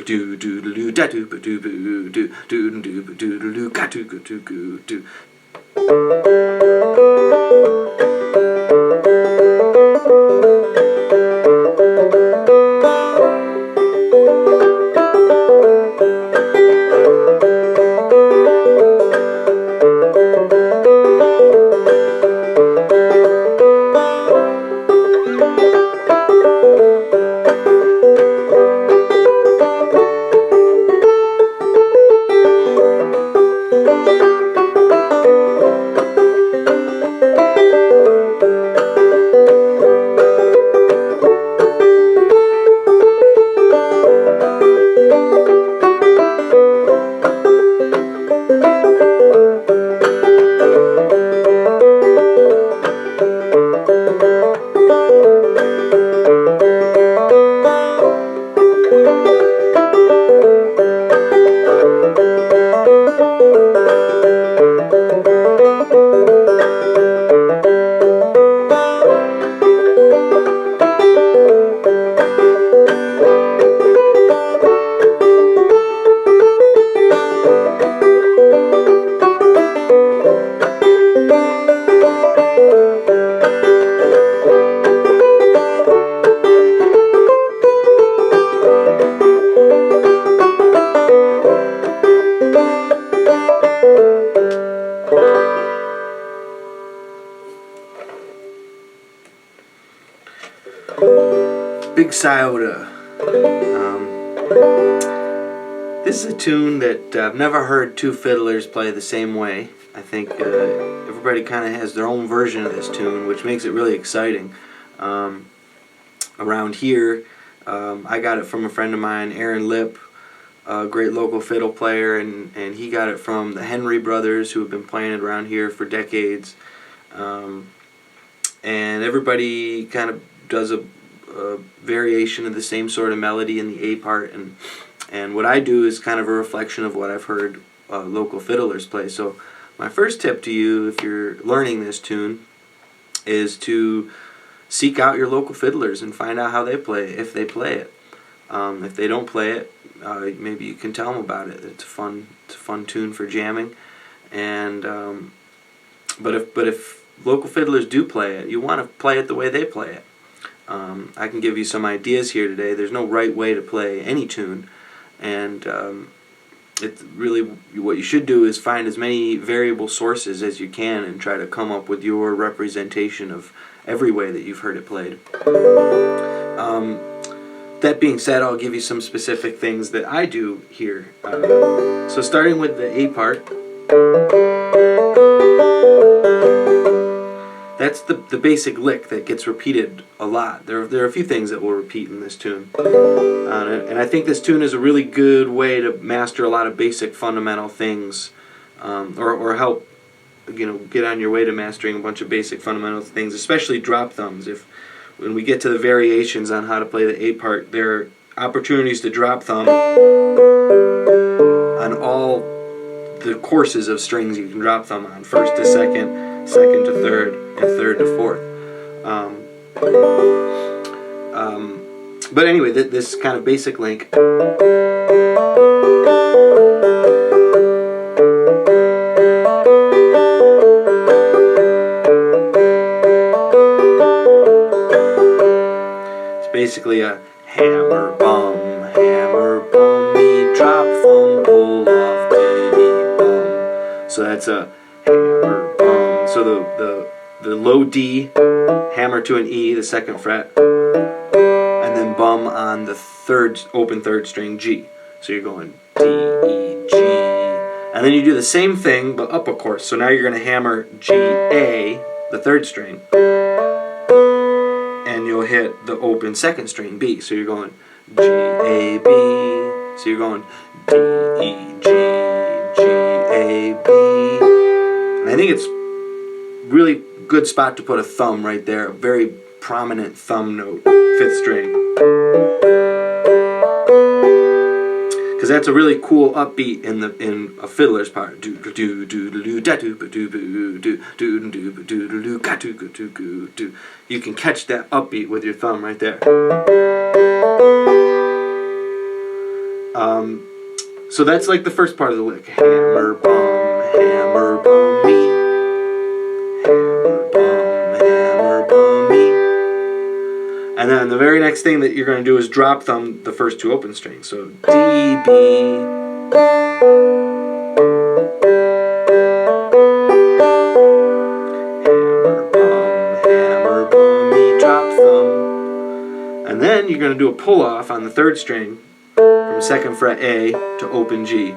do do do da do do do do do do do do do ga do do do do. Big Sciota. This is a tune that I've never heard two fiddlers play the same way. I think everybody kind of has their own version of this tune, which makes it really exciting. Around here, I got it from a friend of mine, Aaron Lipp, a great local fiddle player, and he got it from the Henry brothers, who have been playing it around here for decades. And everybody kind of does a variation of the same sort of melody in the A part, and what I do is kind of a reflection of what I've heard local fiddlers play. So my first tip to you, if you're learning this tune, is to seek out your local fiddlers and find out how they play, if they play it. If they don't play it, maybe you can tell them about it. It's a fun tune for jamming. And but if local fiddlers do play it, you want to play it the way they play it. I can give you some ideas here today. There's no right way to play any tune, and it's really what you should do is find as many variable sources as you can and try to come up with your representation of every way that you've heard it played. That being said, I'll give you some specific things that I do here. So starting with the A part, that's the basic lick that gets repeated a lot. There are a few things that will repeat in this tune. And I think this tune is a really good way to master a lot of basic fundamental things, or help get on your way to mastering a bunch of basic fundamental things, especially drop thumbs. When we get to the variations on how to play the A part, there are opportunities to drop thumb on all the courses of strings you can drop thumb on. First to second, second to third, and third to fourth. But anyway, this kind of basic link. It's basically a hammer, bum, me, drop, thumb, pull off, diddy, bum. So that's a hammer, bum. So the low D, hammer to an E, the second fret, and then bum on the open third string G. So you're going D, E, G, and then you do the same thing but up a course. So now you're going to hammer G, A, the third string, and you'll hit the open second string B. So you're going G, A, B. So you're going D, E, G, G, A, B. And I think it's really good spot to put a thumb right there, a very prominent thumb note, fifth string, because that's a really cool upbeat in a fiddler's part. Do do do do do da do do do do do do do do do ga do do do do. You can catch that upbeat with your thumb right there. So that's like the first part of the lick. Hammer, bum, me. Hammer, bum, me. And then the very next thing that you're going to do is drop thumb the first two open strings. So D, B. Hammer, bum, me, drop thumb. And then you're going to do a pull off on the third string from 2nd fret A to open G,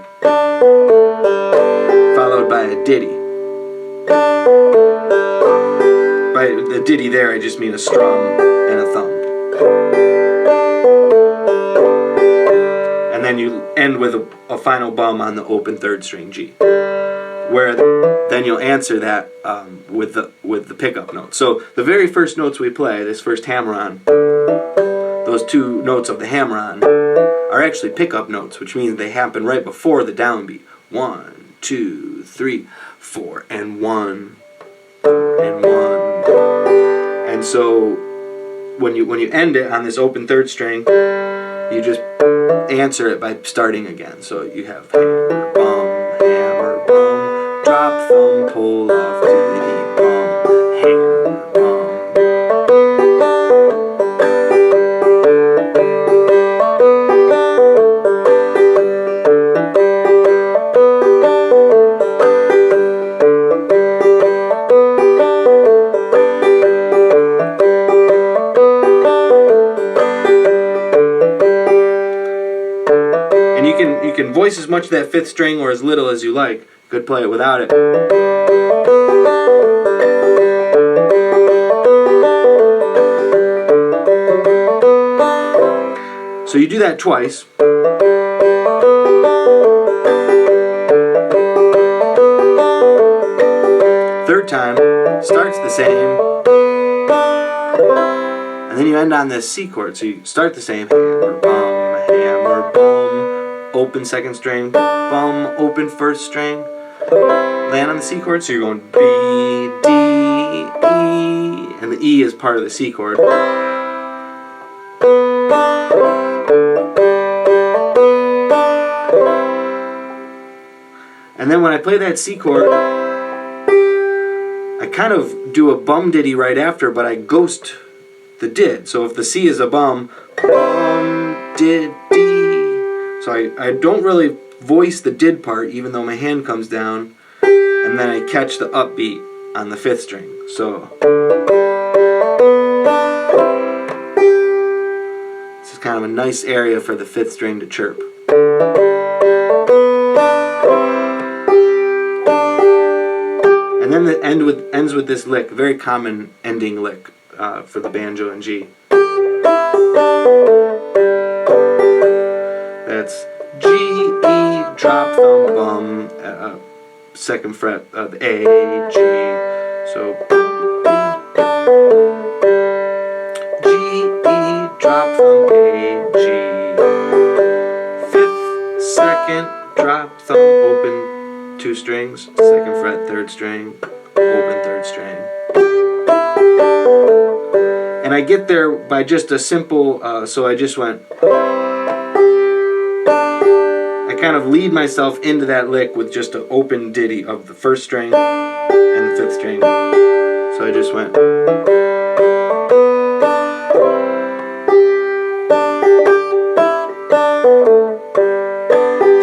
followed by a ditty. By the ditty there, I just mean a strum and a thumb. And then you end with a final bum on the open third string G, where then you'll answer that with the pickup note. So the very first notes we play, this first hammer-on, those two notes of the hammer-on are actually pickup notes, which means they happen right before the downbeat. 1, 2, 3, 4, and 1, and 1. And so when you end it on this open third string, you just answer it by starting again. So you have hammer, bum, drop thumb, pull off, diddly, bum, hammer, bum. You can voice as much of that 5th string or as little as you like. You could play it without it. So you do that twice. Third time starts the same. And then you end on this C chord. So you start the same. Hammer, bum, open 2nd string, bum, open 1st string, land on the C chord, so you're going B, D, E, and the E is part of the C chord. And then when I play that C chord, I kind of do a bum ditty right after, but I ghost the did. So if the C is a bum, did, D. So I don't really voice the did part, even though my hand comes down, and then I catch the upbeat on the 5th string. So this is kind of a nice area for the 5th string to chirp. And then it ends with this lick, very common ending lick for the banjo and G. That's G, E, drop, thumb, bum, 2nd fret of A, G. So G, E, drop, thumb, A, G. 5th, 2nd, drop, thumb, open 2 strings, 2nd fret, 3rd string, open 3rd string. And I get there by just a simple, so I just went, kind of lead myself into that lick with just an open ditty of the 1st string and the 5th string. So I just went.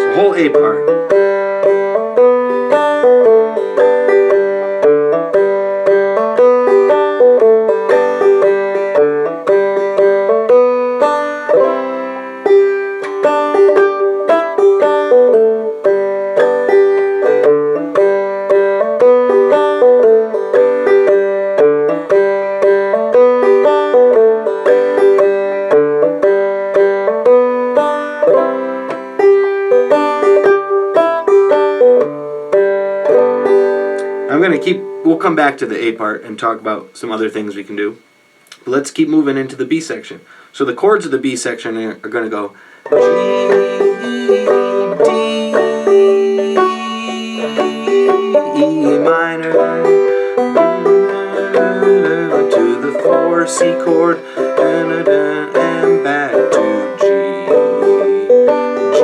So whole A part. We'll come back to the A part and talk about some other things we can do. But let's keep moving into the B section. So the chords of the B section are going to go G, D, E minor, to the 4 C chord, and back to G, G,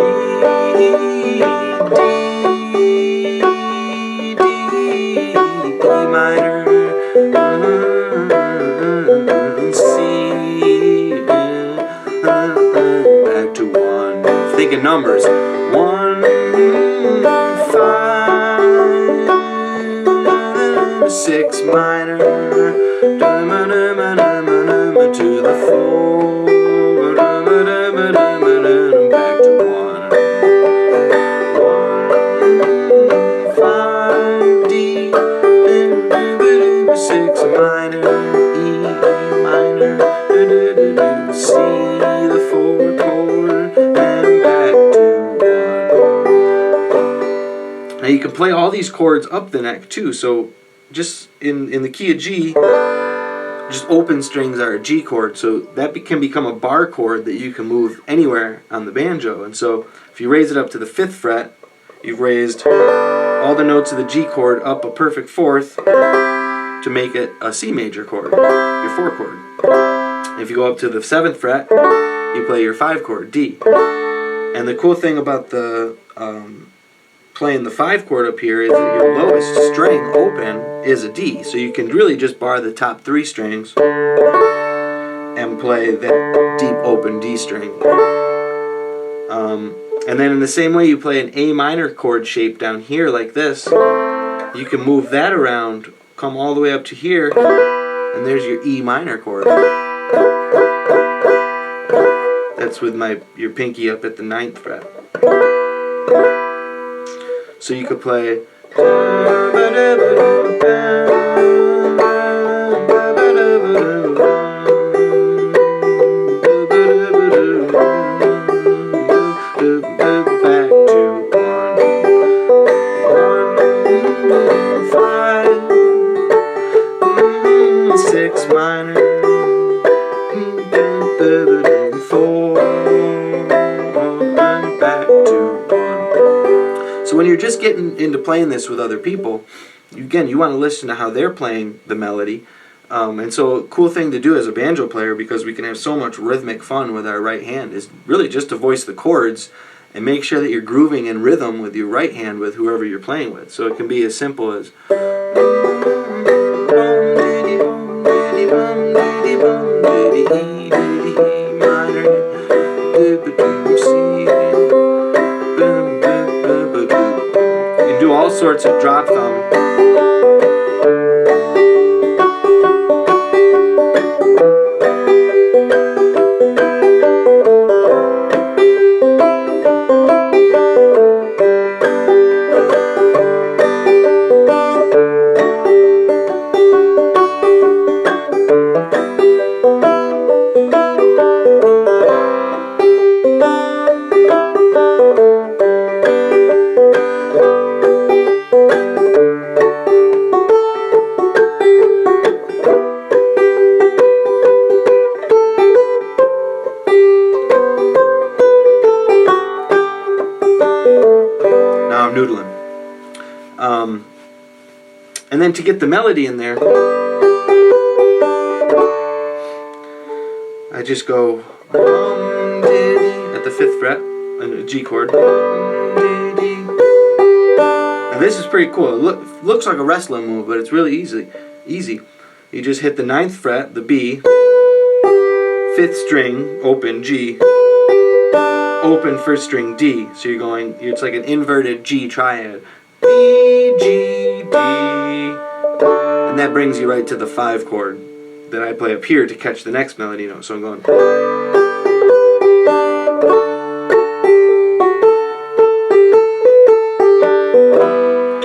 think in numbers. 1, 5, 6 minor, to the 4, back to 1, 5, D, 6 minor, E minor, C, the 4 chord, and back to 1. Now you can play all these chords up the neck too, so just in the key of G, just open strings are a G chord, so that can become a bar chord that you can move anywhere on the banjo. And so if you raise it up to the 5th fret, you've raised all the notes of the G chord up a perfect 4th to make it a C major chord, your 4 chord. If you go up to the 7th fret, you play your 5 chord, D. And the cool thing about the playing the 5 chord up here is that your lowest string open is a D, so you can really just bar the top 3 strings and play that deep open D string. And then in the same way you play an A minor chord shape down here like this, you can move that around, come all the way up to here, and there's your E minor chord. That's with your pinky up at the 9th fret. So you could play back to 1, 5, 6 minor, 4, back to 1. So when you're just getting into playing this with other people, again, you want to listen to how they're playing the melody. And so a cool thing to do as a banjo player, because we can have so much rhythmic fun with our right hand, is really just to voice the chords and make sure that you're grooving in rhythm with your right hand with whoever you're playing with. So it can be as simple as you can do all sorts of drop thumb. Now I'm noodling. And then to get the melody in there, I just go at the 5th fret, and a G chord. And this is pretty cool. It looks like a wrestling move, but it's really easy. You just hit the 9th fret, the B, 5th string, open, G, open 1st string, D. So you're going, it's like an inverted G triad. B, G, D. And that brings you right to the 5 chord that I play up here to catch the next melody note. So I'm going.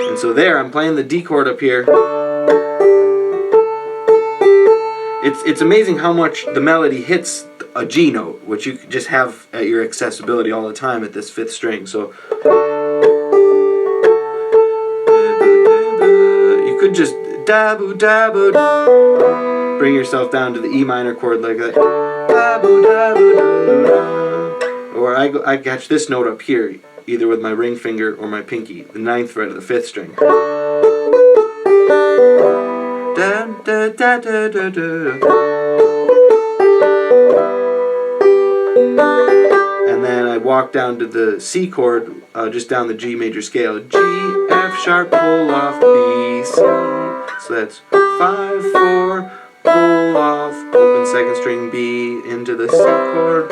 And so there, I'm playing the D chord up here. It's amazing how much the melody hits a G note, which you just have at your accessibility all the time at this 5th string. So you could just da-boo, da-boo, bring yourself down to the E minor chord like that. Da-boo, da-boo, da-boo. Or I catch this note up here, either with my ring finger or my pinky, the 9th fret of the 5th string. Da, da, da, da, da, da. And then I walk down to the C chord, just down the G major scale. G, F sharp, pull off, B, C. So that's 5, 4, pull off, open 2nd string, B, into the C chord.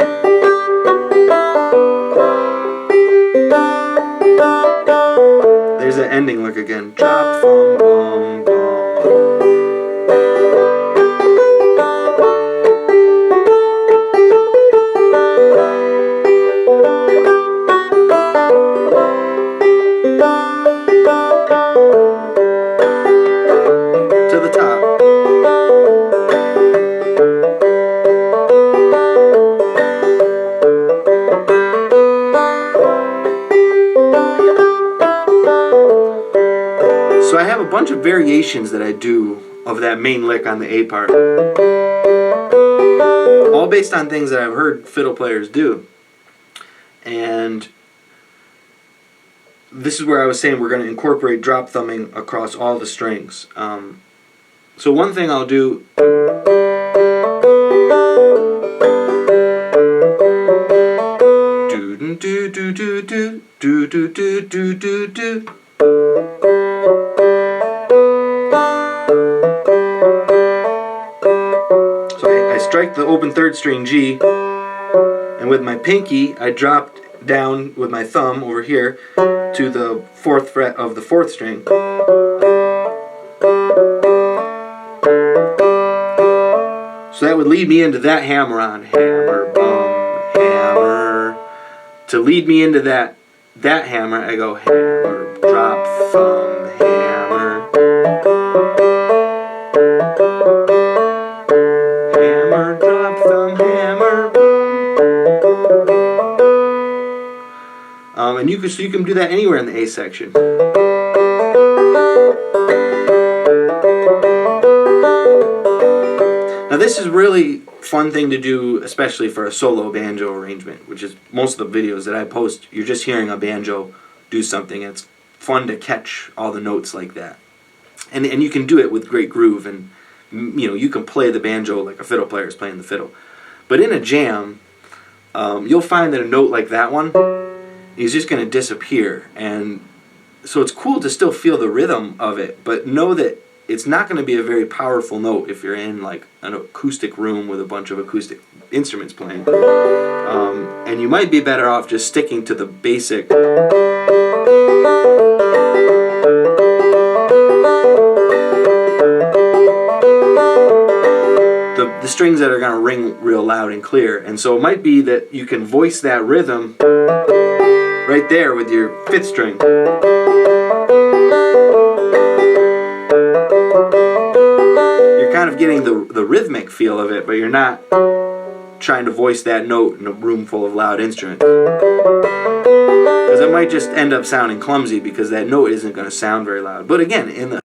ending lick again. Drop, thumb, bum, bum. To the top. So I have a bunch of variations that I do of that main lick on the A part, all based on things that I've heard fiddle players do. And this is where I was saying we're going to incorporate drop thumbing across all the strings. So one thing I'll do, do do do do do do do do do do do. So I strike the open third string G, and with my pinky I drop down with my thumb over here to the 4th fret of the 4th string. So that would lead me into that hammer on. Hammer, bum, hammer. To lead me into that hammer, I go hammer, drop, thumb, hammer. Hammer, drop, thumb, hammer. And you can do that anywhere in the A section. Now this is really fun thing to do, especially for a solo banjo arrangement, which is most of the videos that I post. You're just hearing a banjo do something. And it's fun to catch all the notes like that, and you can do it with great groove, and you can play the banjo like a fiddle player is playing the fiddle. But in a jam, you'll find that a note like that one is just going to disappear, and so it's cool to still feel the rhythm of it, but know that it's not going to be a very powerful note if you're in like an acoustic room with a bunch of acoustic instruments playing. And you might be better off just sticking to the basic. The strings that are going to ring real loud and clear. And so it might be that you can voice that rhythm right there with your 5th string. You're kind of getting the rhythmic feel of it, but you're not trying to voice that note in a room full of loud instruments. Because it might just end up sounding clumsy because that note isn't going to sound very loud. But again, in the